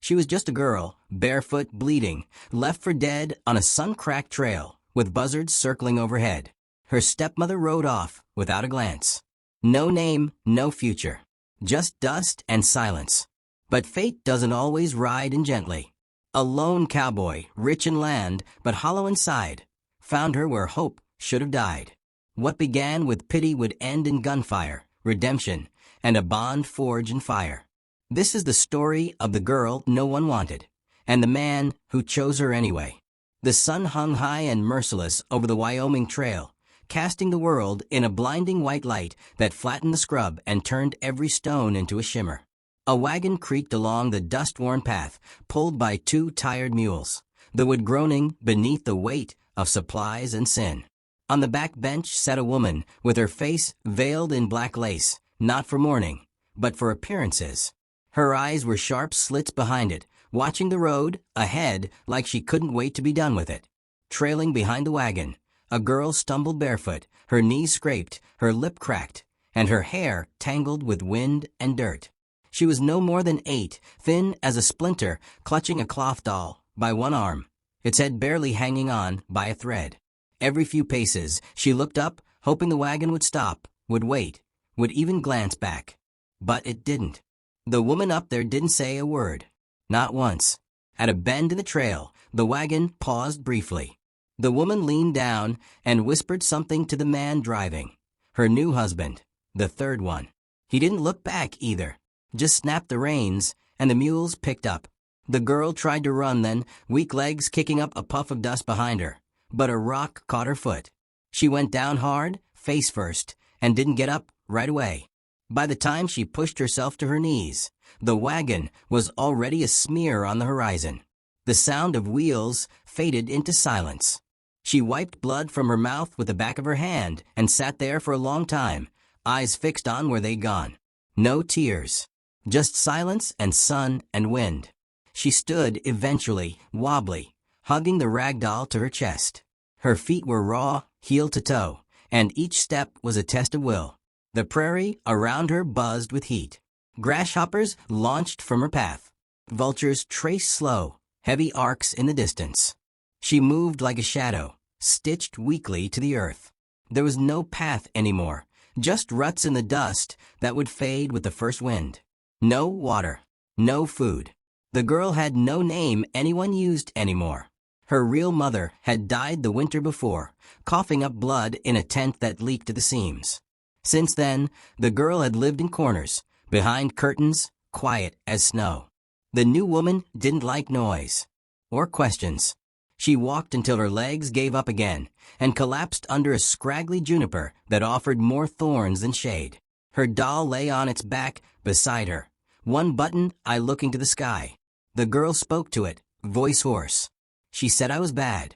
She was just a girl, barefoot, bleeding, left for dead on a sun-cracked trail, with buzzards circling overhead. Her stepmother rode off, without a glance. No name, no future. Just dust and silence. But fate doesn't always ride in gently. A lone cowboy, rich in land, but hollow inside, found her where hope should have died. What began with pity would end in gunfire, redemption, and a bond forged in fire. This is the story of the girl no one wanted, and the man who chose her anyway. The sun hung high and merciless over the Wyoming Trail, casting the world in a blinding white light that flattened the scrub and turned every stone into a shimmer. A wagon creaked along the dust-worn path, pulled by two tired mules, the wood groaning beneath the weight of supplies and sin. On the back bench sat a woman with her face veiled in black lace, not for mourning, but for appearances. Her eyes were sharp slits behind it, watching the road ahead like she couldn't wait to be done with it. Trailing behind the wagon, a girl stumbled barefoot, her knees scraped, her lip cracked, and her hair tangled with wind and dirt. She was no more than 8, thin as a splinter, clutching a cloth doll by one arm, its head barely hanging on by a thread. Every few paces, she looked up, hoping the wagon would stop, would wait, would even glance back. But it didn't. The woman up there didn't say a word. Not once. At a bend in the trail, the wagon paused briefly. The woman leaned down and whispered something to the man driving, her new husband, the third one. He didn't look back either, just snapped the reins, and the mules picked up. The girl tried to run then, weak legs kicking up a puff of dust behind her, but a rock caught her foot. She went down hard, face first, and didn't get up right away. By the time she pushed herself to her knees, the wagon was already a smear on the horizon. The sound of wheels faded into silence. She wiped blood from her mouth with the back of her hand and sat there for a long time, eyes fixed on where they'd gone. No tears, just silence and sun and wind. She stood eventually, wobbly, hugging the rag doll to her chest. Her feet were raw, heel to toe, and each step was a test of will. The prairie around her buzzed with heat. Grasshoppers launched from her path. Vultures traced slow, heavy arcs in the distance. She moved like a shadow, stitched weakly to the earth. There was no path anymore, just ruts in the dust that would fade with the first wind. No water, no food. The girl had no name anyone used anymore. Her real mother had died the winter before, coughing up blood in a tent that leaked to the seams. Since then, the girl had lived in corners, behind curtains, quiet as snow. The new woman didn't like noise or questions. She walked until her legs gave up again and collapsed under a scraggly juniper that offered more thorns than shade. Her doll lay on its back beside her, one button eye looking to the sky. The girl spoke to it, voice hoarse. She said I was bad.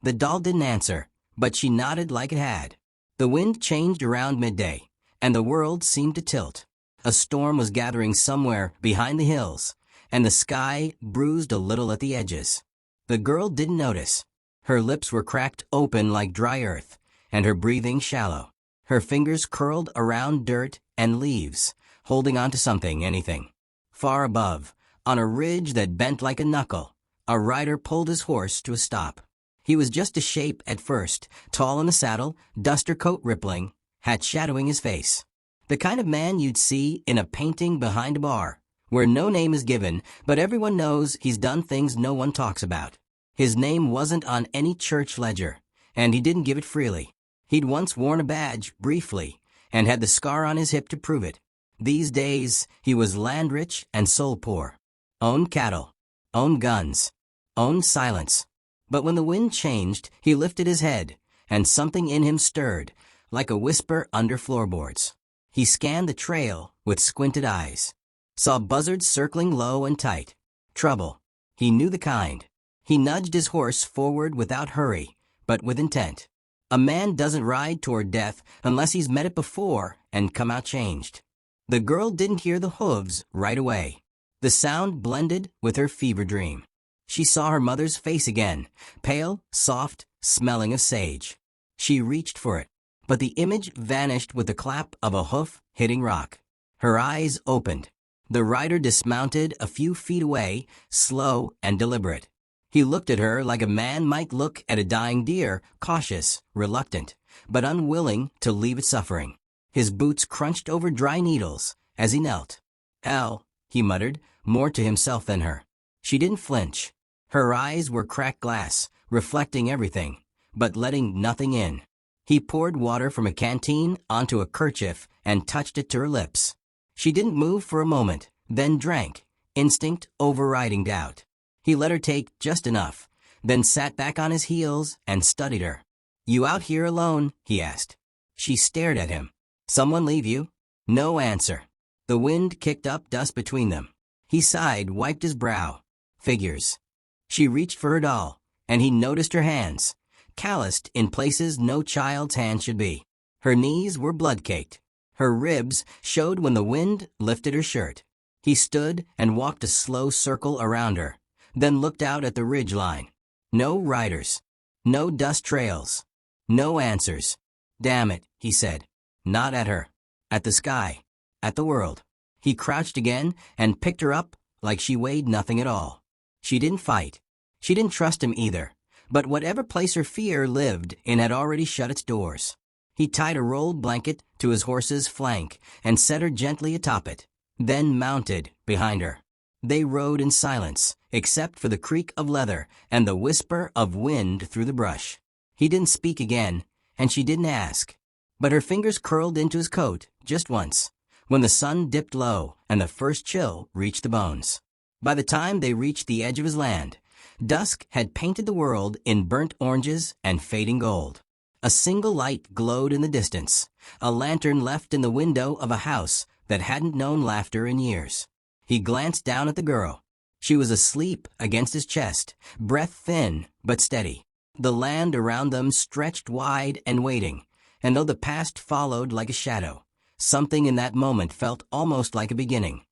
The doll didn't answer, but she nodded like it had. The wind changed around midday, and the world seemed to tilt. A storm was gathering somewhere behind the hills, and the sky bruised a little at the edges. The girl didn't notice. Her lips were cracked open like dry earth, and her breathing shallow. Her fingers curled around dirt and leaves, holding on to something, anything. Far above, on a ridge that bent like a knuckle, a rider pulled his horse to a stop. He was just a shape at first, tall in the saddle, duster coat rippling, hat shadowing his face. The kind of man you'd see in a painting behind a bar, where no name is given, but everyone knows he's done things no one talks about. His name wasn't on any church ledger, and he didn't give it freely. He'd once worn a badge, briefly, and had the scar on his hip to prove it. These days, he was land-rich and soul-poor. Owned cattle, owned guns, owned silence. But when the wind changed, he lifted his head, and something in him stirred, like a whisper under floorboards. He scanned the trail with squinted eyes, saw buzzards circling low and tight. Trouble. He knew the kind. He nudged his horse forward without hurry, but with intent. A man doesn't ride toward death unless he's met it before and come out changed. The girl didn't hear the hooves right away. The sound blended with her fever dream. She saw her mother's face again, pale, soft, smelling of sage. She reached for it, but the image vanished with the clap of a hoof hitting rock. Her eyes opened. The rider dismounted a few feet away, slow and deliberate. He looked at her like a man might look at a dying deer, cautious, reluctant, but unwilling to leave it suffering. His boots crunched over dry needles as he knelt. "Hell," he muttered, more to himself than her. She didn't flinch. Her eyes were cracked glass, reflecting everything, but letting nothing in. He poured water from a canteen onto a kerchief and touched it to her lips. She didn't move for a moment, then drank, instinct overriding doubt. He let her take just enough, then sat back on his heels and studied her. "You out here alone?" he asked. She stared at him. "Someone leave you?" No answer. The wind kicked up dust between them. He sighed, wiped his brow. Figures. She reached for her doll, and he noticed her hands, calloused in places no child's hand should be. Her knees were blood-caked. Her ribs showed when the wind lifted her shirt. He stood and walked a slow circle around her, then looked out at the ridge line. No riders. No dust trails. No answers. "Damn it," he said. Not at her. At the sky. At the world. He crouched again and picked her up like she weighed nothing at all. She didn't fight. She didn't trust him either. But whatever place her fear lived in had already shut its doors. He tied a rolled blanket to his horse's flank and set her gently atop it, then mounted behind her. They rode in silence, except for the creak of leather and the whisper of wind through the brush. He didn't speak again, and she didn't ask. But her fingers curled into his coat just once, when the sun dipped low and the first chill reached the bones. By the time they reached the edge of his land, dusk had painted the world in burnt oranges and fading gold. A single light glowed in the distance, a lantern left in the window of a house that hadn't known laughter in years. He glanced down at the girl. She was asleep against his chest, breath thin but steady. The land around them stretched wide and waiting, and though the past followed like a shadow, something in that moment felt almost like a beginning.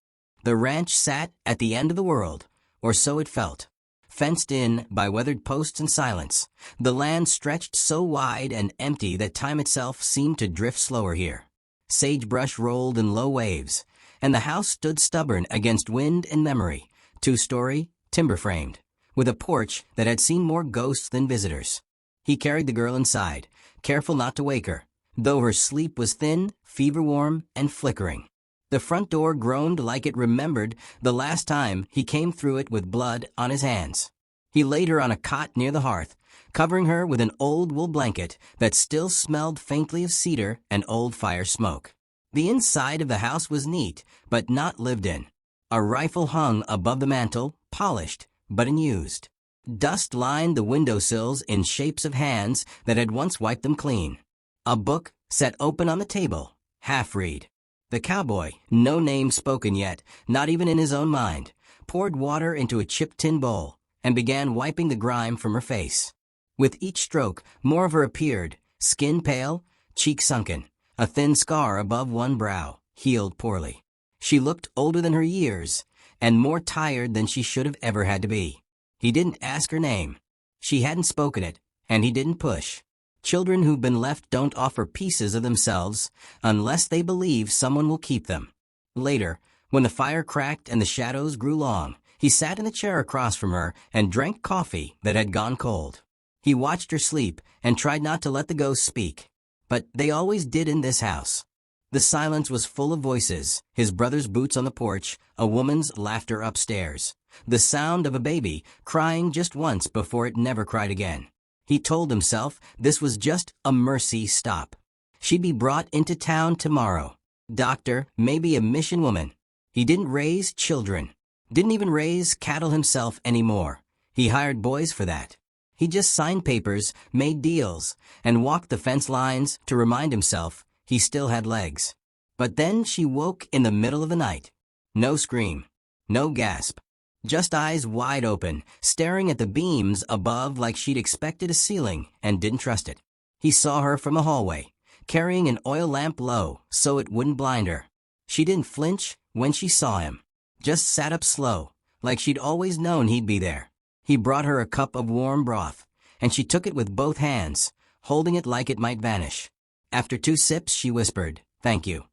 The ranch sat at the end of the world, or so it felt. Fenced in by weathered posts and silence, the land stretched so wide and empty that time itself seemed to drift slower here. Sagebrush rolled in low waves, and the house stood stubborn against wind and memory, 2-story, timber-framed, with a porch that had seen more ghosts than visitors. He carried the girl inside, careful not to wake her, though her sleep was thin, fever-warm, and flickering. The front door groaned like it remembered the last time he came through it with blood on his hands. He laid her on a cot near the hearth, covering her with an old wool blanket that still smelled faintly of cedar and old fire smoke. The inside of the house was neat, but not lived in. A rifle hung above the mantel, polished, but unused. Dust lined the windowsills in shapes of hands that had once wiped them clean. A book set open on the table, half-read. The cowboy, no name spoken yet, not even in his own mind, poured water into a chipped tin bowl and began wiping the grime from her face. With each stroke, more of her appeared, skin pale, cheek sunken, a thin scar above one brow, healed poorly. She looked older than her years, and more tired than she should have ever had to be. He didn't ask her name. She hadn't spoken it, and he didn't push. Children who've been left don't offer pieces of themselves unless they believe someone will keep them. Later, when the fire cracked and the shadows grew long, he sat in the chair across from her and drank coffee that had gone cold. He watched her sleep and tried not to let the ghosts speak. But they always did in this house. The silence was full of voices, his brother's boots on the porch, a woman's laughter upstairs, the sound of a baby crying just once before it never cried again. He told himself this was just a mercy stop. She'd be brought into town tomorrow. Doctor, maybe a mission woman. He didn't raise children. Didn't even raise cattle himself anymore. He hired boys for that. He just signed papers, made deals, and walked the fence lines to remind himself he still had legs. But then she woke in the middle of the night. No scream. No gasp. Just eyes wide open, staring at the beams above like she'd expected a ceiling and didn't trust it. He saw her from a hallway, carrying an oil lamp low so it wouldn't blind her. She didn't flinch when she saw him, just sat up slow, like she'd always known he'd be there. He brought her a cup of warm broth, and she took it with both hands, holding it like it might vanish. After 2 sips, she whispered, "Thank you."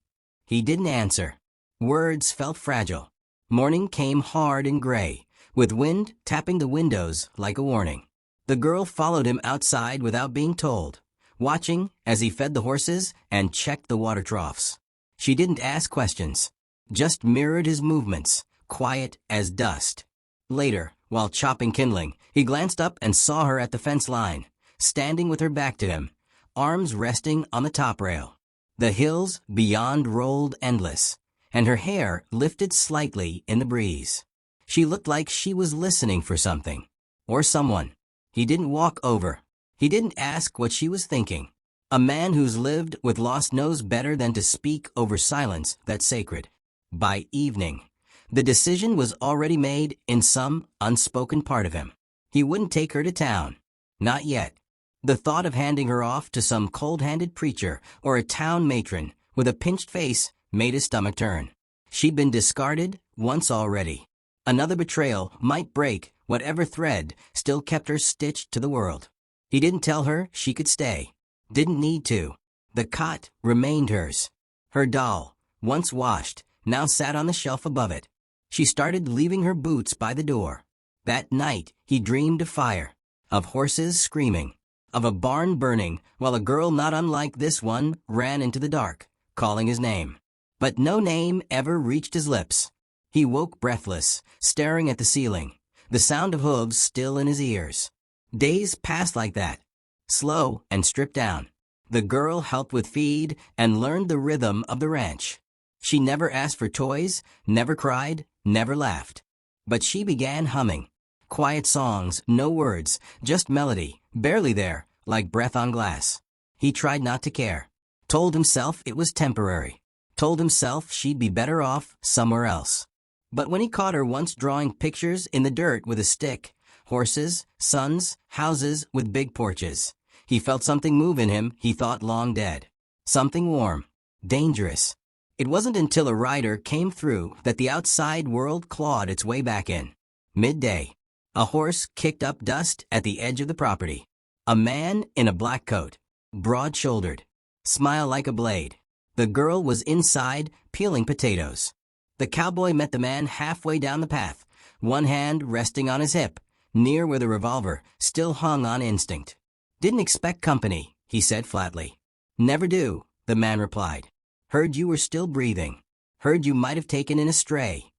He didn't answer. Words felt fragile. Morning came hard and gray, with wind tapping the windows like a warning. The girl followed him outside without being told, watching as he fed the horses and checked the water troughs. She didn't ask questions, just mirrored his movements, quiet as dust. Later, while chopping kindling, he glanced up and saw her at the fence line, standing with her back to him, arms resting on the top rail. The hills beyond rolled endless, and her hair lifted slightly in the breeze. She looked like she was listening for something, or someone. He didn't walk over. He didn't ask what she was thinking. A man who's lived with loss knows better than to speak over silence that's sacred. By evening, the decision was already made in some unspoken part of him. He wouldn't take her to town. Not yet. The thought of handing her off to some cold-handed preacher or a town matron with a pinched face made his stomach turn. She'd been discarded once already. Another betrayal might break whatever thread still kept her stitched to the world. He didn't tell her she could stay. Didn't need to. The cot remained hers. Her doll, once washed, now sat on the shelf above it. She started leaving her boots by the door. That night, he dreamed of fire, of horses screaming, of a barn burning while a girl not unlike this one ran into the dark, calling his name. But no name ever reached his lips. He woke breathless, staring at the ceiling, the sound of hooves still in his ears. Days passed like that, slow and stripped down. The girl helped with feed and learned the rhythm of the ranch. She never asked for toys, never cried, never laughed. But she began humming. Quiet songs, no words, just melody, barely there, like breath on glass. He tried not to care. Told himself it was temporary. Told himself she'd be better off somewhere else. But when he caught her once drawing pictures in the dirt with a stick, horses, sons, houses with big porches, he felt something move in him he thought long dead. Something warm, dangerous. It wasn't until a rider came through that the outside world clawed its way back in. Midday. A horse kicked up dust at the edge of the property. A man in a black coat, broad-shouldered, smile like a blade. The girl was inside, peeling potatoes. The cowboy met the man halfway down the path, one hand resting on his hip, near where the revolver still hung on instinct. "Didn't expect company," he said flatly. "Never do," the man replied. "Heard you were still breathing. Heard you might have taken in a stray.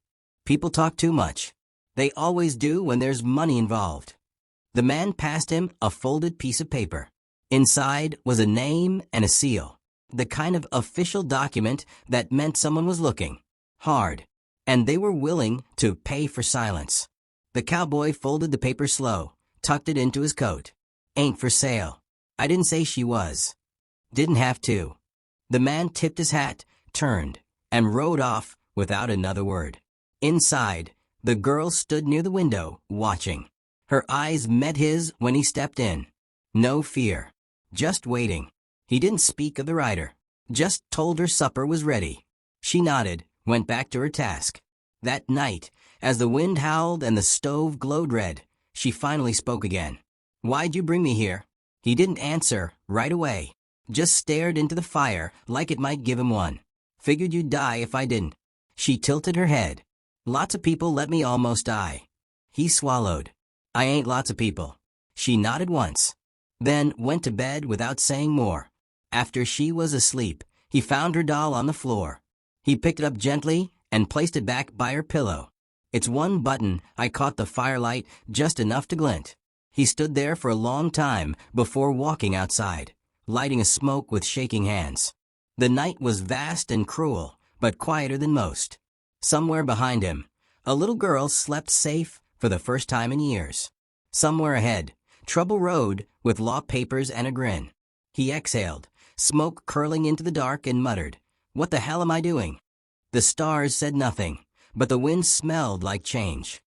People talk too much. They always do when there's money involved." The man passed him a folded piece of paper. Inside was a name and a seal, the kind of official document that meant someone was looking hard, and they were willing to pay for silence. The cowboy folded the paper slow, tucked it into his coat. "Ain't for sale. I didn't say she was. Didn't have to." The man tipped his hat, turned, and rode off without another word. Inside, the girl stood near the window, watching. Her eyes met his when he stepped in. No fear. Just waiting. He didn't speak of the rider. Just told her supper was ready. She nodded, went back to her task. That night, as the wind howled and the stove glowed red, she finally spoke again. "Why'd you bring me here?" He didn't answer right away. Just stared into the fire like it might give him one. "Figured you'd die if I didn't." She tilted her head. "Lots of people let me almost die." He swallowed. "I ain't lots of people." She nodded once, then went to bed without saying more. After she was asleep, he found her doll on the floor. He picked it up gently and placed it back by her pillow. "It's one button. I caught the firelight just enough to glint." He stood there for a long time before walking outside, lighting a smoke with shaking hands. The night was vast and cruel, but quieter than most. Somewhere behind him, a little girl slept safe for the first time in years. Somewhere ahead, trouble rode with law papers and a grin. He exhaled, smoke curling into the dark, and muttered, "What the hell am I doing?" The stars said nothing, but the wind smelled like change.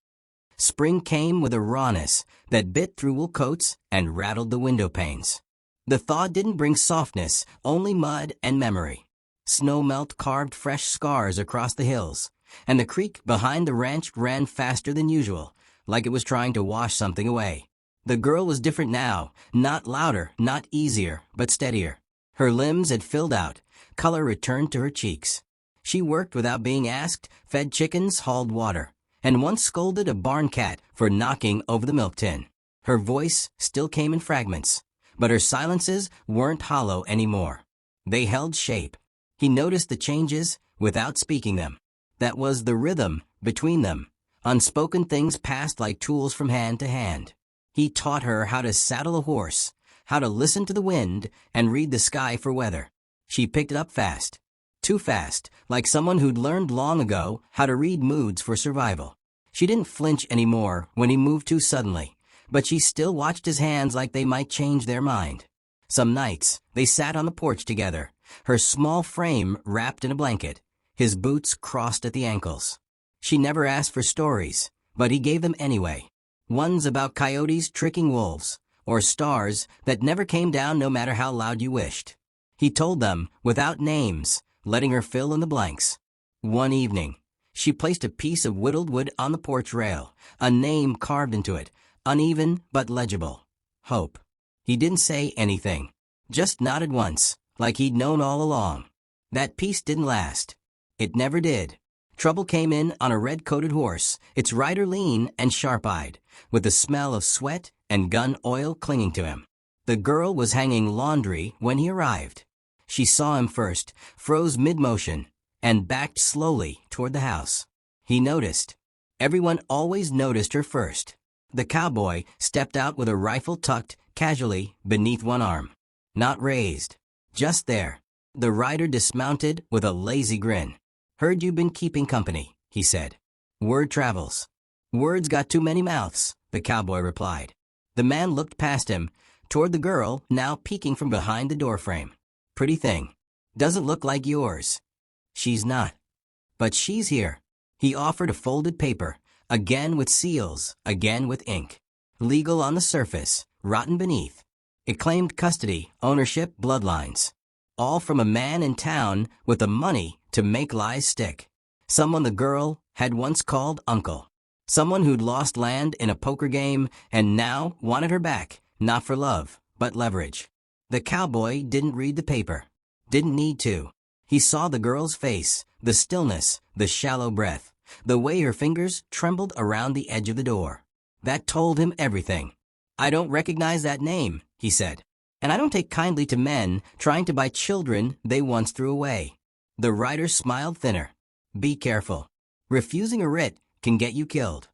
Spring came with a rawness that bit through wool coats and rattled the window panes. The thaw didn't bring softness, only mud and memory. Snow melt carved fresh scars across the hills, and the creek behind the ranch ran faster than usual, like it was trying to wash something away. The girl was different now, not louder, not easier, but steadier. Her limbs had filled out, color returned to her cheeks. She worked without being asked, fed chickens, hauled water, and once scolded a barn cat for knocking over the milk tin. Her voice still came in fragments, but her silences weren't hollow anymore. They held shape. He noticed the changes without speaking them. That was the rhythm between them. Unspoken things passed like tools from hand to hand. He taught her how to saddle a horse, how to listen to the wind and read the sky for weather. She picked it up fast. Too fast, like someone who'd learned long ago how to read moods for survival. She didn't flinch anymore when he moved too suddenly, but she still watched his hands like they might change their mind. Some nights, they sat on the porch together, her small frame wrapped in a blanket, his boots crossed at the ankles. She never asked for stories, but he gave them anyway. Ones about coyotes tricking wolves, or stars that never came down no matter how loud you wished. He told them without names, letting her fill in the blanks. One evening, she placed a piece of whittled wood on the porch rail, a name carved into it, uneven but legible. Hope. He didn't say anything, just nodded once, like he'd known all along. That piece didn't last. It never did. Trouble came in on a red-coated horse, its rider lean and sharp-eyed, with the smell of sweat and gun oil clinging to him. The girl was hanging laundry when he arrived. She saw him first, froze mid-motion, and backed slowly toward the house. He noticed. Everyone always noticed her first. The cowboy stepped out with a rifle tucked casually beneath one arm. Not raised. Just there. The rider dismounted with a lazy grin. "Heard you've been keeping company," he said. "Word travels." "Words got too many mouths," the cowboy replied. The man looked past him, toward the girl now peeking from behind the doorframe. "Pretty thing. Doesn't look like yours." "She's not. But she's here." He offered a folded paper, again with seals, again with ink. Legal on the surface, rotten beneath. It claimed custody, ownership, bloodlines. All from a man in town with the money to make lies stick. Someone the girl had once called uncle. Someone who'd lost land in a poker game and now wanted her back, not for love, but leverage. The cowboy didn't read the paper. Didn't need to. He saw the girl's face, the stillness, the shallow breath, the way her fingers trembled around the edge of the door. That told him everything. "I don't recognize that name," he said. "And I don't take kindly to men trying to buy children they once threw away." The rider smiled thinner. "Be careful. Refusing a writ can get you killed."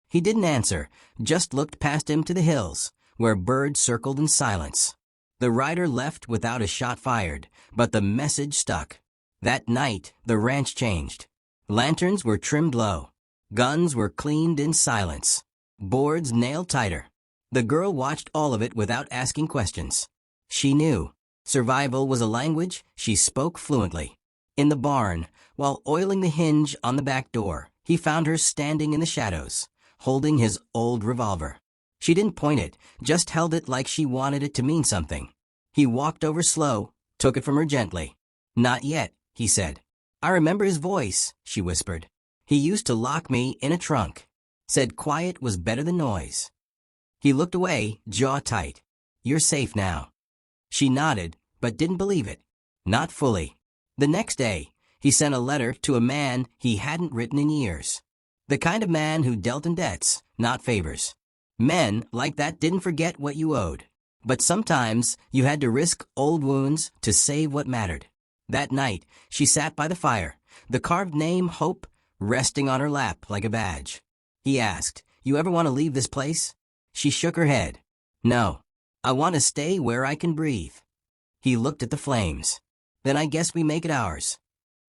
He didn't answer, just looked past him to the hills, where birds circled in silence. The rider left without a shot fired, but the message stuck. That night, the ranch changed. Lanterns were trimmed low. Guns were cleaned in silence. Boards nailed tighter. The girl watched all of it without asking questions. She knew. Survival was a language she spoke fluently. In the barn, while oiling the hinge on the back door, he found her standing in the shadows, holding his old revolver. She didn't point it, just held it like she wanted it to mean something. He walked over slow, took it from her gently. "Not yet," he said. "I remember his voice," she whispered. "He used to lock me in a trunk. Said quiet was better than noise." He looked away, jaw tight. "You're safe now." She nodded, but didn't believe it. Not fully. The next day, he sent a letter to a man he hadn't written in years. The kind of man who dealt in debts, not favors. Men like that didn't forget what you owed. But sometimes you had to risk old wounds to save what mattered. That night, she sat by the fire, the carved name Hope resting on her lap like a badge. He asked, "You ever want to leave this place?" She shook her head. "No. I want to stay where I can breathe." He looked at the flames. "Then I guess we make it ours."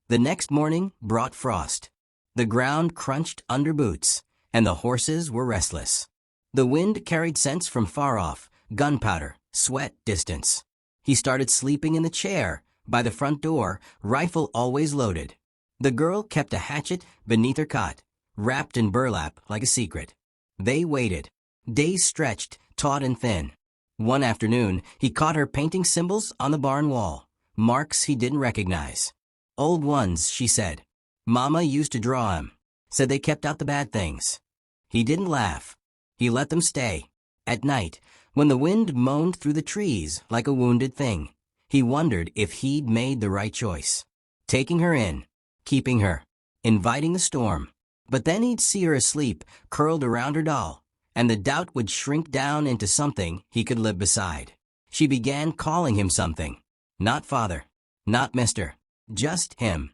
The next morning brought frost. The ground crunched under boots, and the horses were restless. The wind carried scents from far off, gunpowder, sweat, distance. He started sleeping in the chair, by the front door, rifle always loaded. The girl kept a hatchet beneath her cot, wrapped in burlap like a secret. They waited. Days stretched, taut and thin. One afternoon, he caught her painting symbols on the barn wall, marks he didn't recognize. "Old ones," she said. "Mama used to draw 'em. Said they kept out the bad things." He didn't laugh. He let them stay. At night, when the wind moaned through the trees like a wounded thing, he wondered if he'd made the right choice. Taking her in, keeping her, inviting the storm. But then he'd see her asleep, curled around her doll, and the doubt would shrink down into something he could live beside. She began calling him something. Not father. Not mister. Just him.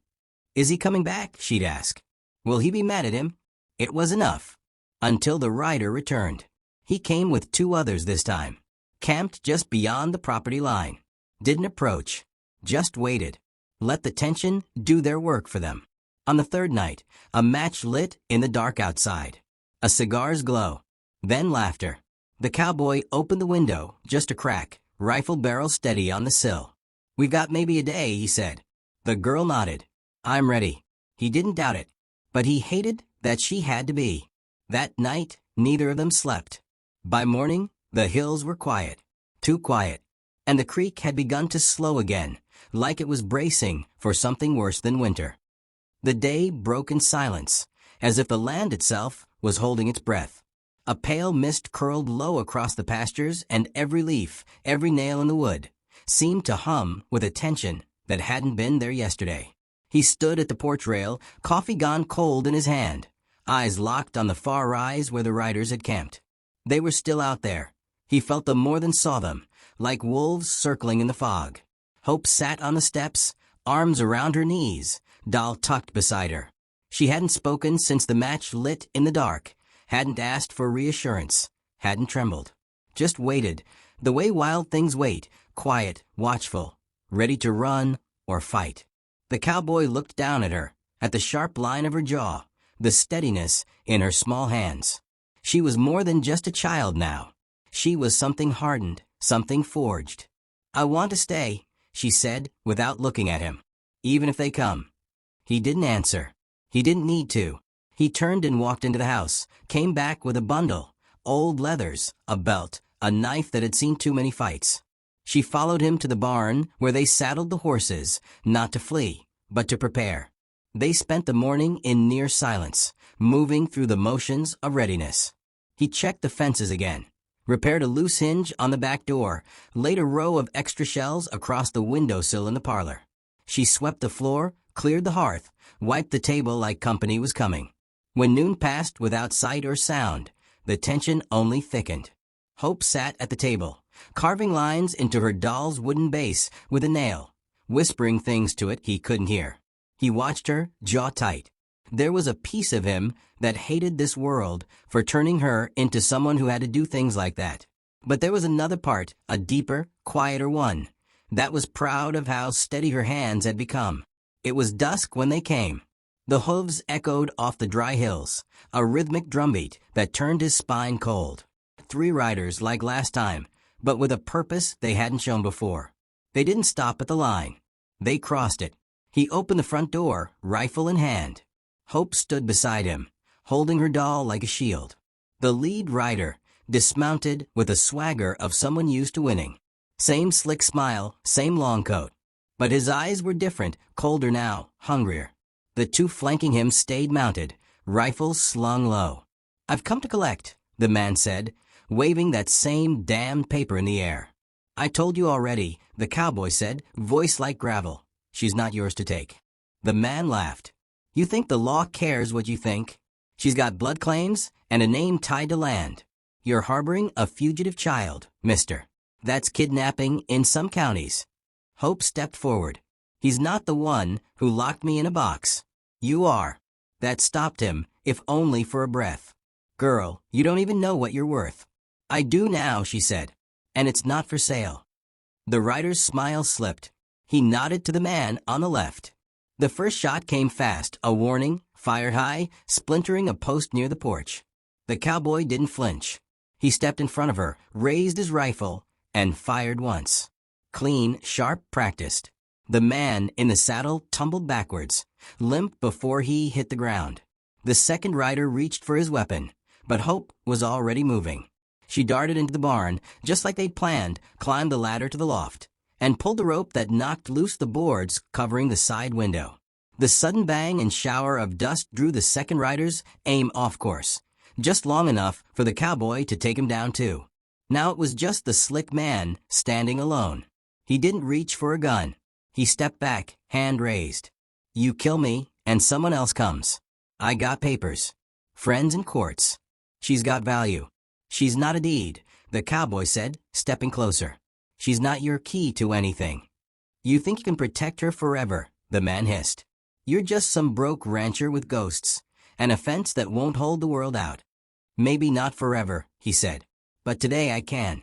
Is he coming back? She'd ask. Will he be mad at him? It was enough. Until the rider returned. He came with 2 others this time. Camped just beyond the property line. Didn't approach. Just waited. Let the tension do their work for them. On the 3rd night, a match lit in the dark outside. A cigar's glow. Then laughter. The cowboy opened the window, just a crack, rifle barrel steady on the sill. We've got maybe a day, he said. The girl nodded. I'm ready. He didn't doubt it. But he hated that she had to be. That night, neither of them slept. By morning, the hills were quiet. Too quiet. And the creek had begun to slow again, like it was bracing for something worse than winter. The day broke in silence, as if the land itself was holding its breath. A pale mist curled low across the pastures, and every leaf, every nail in the wood, seemed to hum with a tension that hadn't been there yesterday. He stood at the porch rail, coffee gone cold in his hand, eyes locked on the far rise where the riders had camped. They were still out there. He felt them more than saw them, like wolves circling in the fog. Hope sat on the steps, arms around her knees, doll tucked beside her. She hadn't spoken since the match lit in the dark, hadn't asked for reassurance, hadn't trembled. Just waited, the way wild things wait, quiet, watchful, ready to run or fight. The cowboy looked down at her, at the sharp line of her jaw, the steadiness in her small hands. She was more than just a child now. She was something hardened, something forged. I want to stay, she said, without looking at him. Even if they come. He didn't answer. He didn't need to. He turned and walked into the house, came back with a bundle, old leathers, a belt, a knife that had seen too many fights. She followed him to the barn where they saddled the horses, not to flee, but to prepare. They spent the morning in near silence, moving through the motions of readiness. He checked the fences again, repaired a loose hinge on the back door, laid a row of extra shelves across the windowsill in the parlor. She swept the floor, cleared the hearth, wiped the table like company was coming. When noon passed without sight or sound, the tension only thickened. Hope sat at the table, carving lines into her doll's wooden base with a nail, whispering things to it he couldn't hear. He watched her, jaw tight. There was a piece of him that hated this world for turning her into someone who had to do things like that. But there was another part, a deeper, quieter one, that was proud of how steady her hands had become. It was dusk when they came. The hooves echoed off the dry hills, a rhythmic drumbeat that turned his spine cold. 3 riders like last time, but with a purpose they hadn't shown before. They didn't stop at the line. They crossed it. He opened the front door, rifle in hand. Hope stood beside him, holding her doll like a shield. The lead rider, dismounted with a swagger of someone used to winning. Same slick smile, same long coat. But his eyes were different, colder now, hungrier. The 2 flanking him stayed mounted, rifles slung low. I've come to collect, the man said, waving that same damned paper in the air. I told you already, the cowboy said, voice like gravel. She's not yours to take. The man laughed. You think the law cares what you think? She's got blood claims and a name tied to land. You're harboring a fugitive child, mister. That's kidnapping in some counties. Hope stepped forward. He's not the one who locked me in a box. You are. That stopped him, if only for a breath. Girl, you don't even know what you're worth. I do now, she said. And it's not for sale. The rider's smile slipped. He nodded to the man on the left. The first shot came fast, a warning, fired high, splintering a post near the porch. The cowboy didn't flinch. He stepped in front of her, raised his rifle, and fired once. Clean, sharp, practiced. The man in the saddle tumbled backwards, limp before he hit the ground. The second rider reached for his weapon, but Hope was already moving. She darted into the barn, just like they'd planned, climbed the ladder to the loft, and pulled the rope that knocked loose the boards covering the side window. The sudden bang and shower of dust drew the second rider's aim off course, just long enough for the cowboy to take him down too. Now it was just the slick man standing alone. He didn't reach for a gun. He stepped back, hand raised. You kill me, And someone else comes. I got papers. Friends and courts. She's got value. She's not a deed, the cowboy said, stepping closer. She's not your key to anything. You think you can protect her forever, the man hissed. You're just some broke rancher with ghosts, and a fence that won't hold the world out. Maybe not forever, he said, but today I can.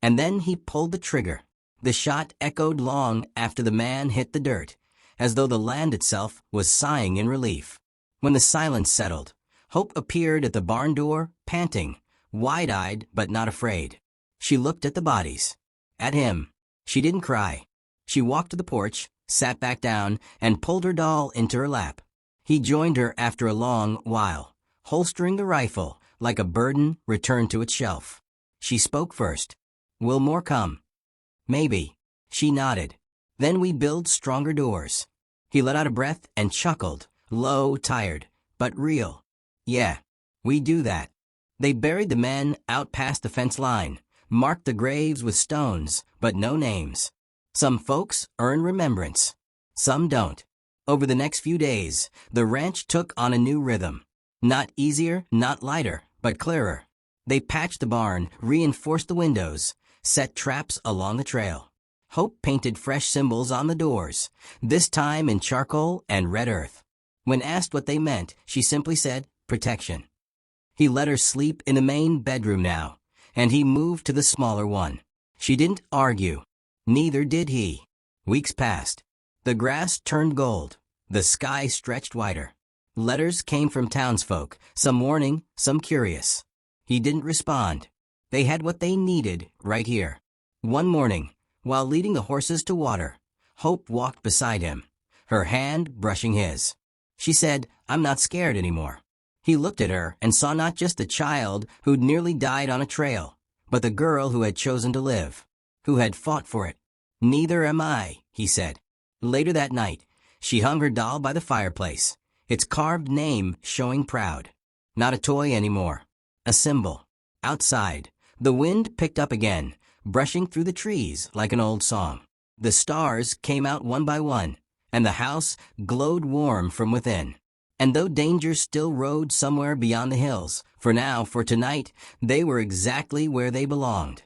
And then he pulled the trigger. The shot echoed long after the man hit the dirt, as though the land itself was sighing in relief. When the silence settled, Hope appeared at the barn door, panting, wide-eyed but not afraid. She looked at the bodies. At him. She didn't cry. She walked to the porch, sat back down, and pulled her doll into her lap. He joined her after a long while, holstering the rifle, like a burden returned to its shelf. She spoke first. Will more come? Maybe. She nodded. Then we build stronger doors. He let out a breath and chuckled, low, tired, but real. Yeah, we do that. They buried the men out past the fence line, marked the graves with stones, but no names. Some folks earn remembrance. Some don't. Over the next few days, the ranch took on a new rhythm. Not easier, not lighter, but clearer. They patched the barn, reinforced the windows, set traps along the trail. Hope painted fresh symbols on the doors, this time in charcoal and red earth. When asked what they meant, she simply said, protection. He let her sleep in the main bedroom now, and he moved to the smaller one. She didn't argue. Neither did he. Weeks passed. The grass turned gold. The sky stretched wider. Letters came from townsfolk, some warning, some curious. He didn't respond. They had what they needed right here. One morning, while leading the horses to water, Hope walked beside him, her hand brushing his. She said, I'm not scared anymore. He looked at her and saw not just the child who'd nearly died on a trail, but the girl who had chosen to live, who had fought for it. Neither am I, he said. Later that night, she hung her doll by the fireplace, its carved name showing proud. Not a toy anymore. A symbol. Outside, the wind picked up again, brushing through the trees like an old song. The stars came out one by one, and the house glowed warm from within. And though danger still rode somewhere beyond the hills, for now, for tonight, they were exactly where they belonged.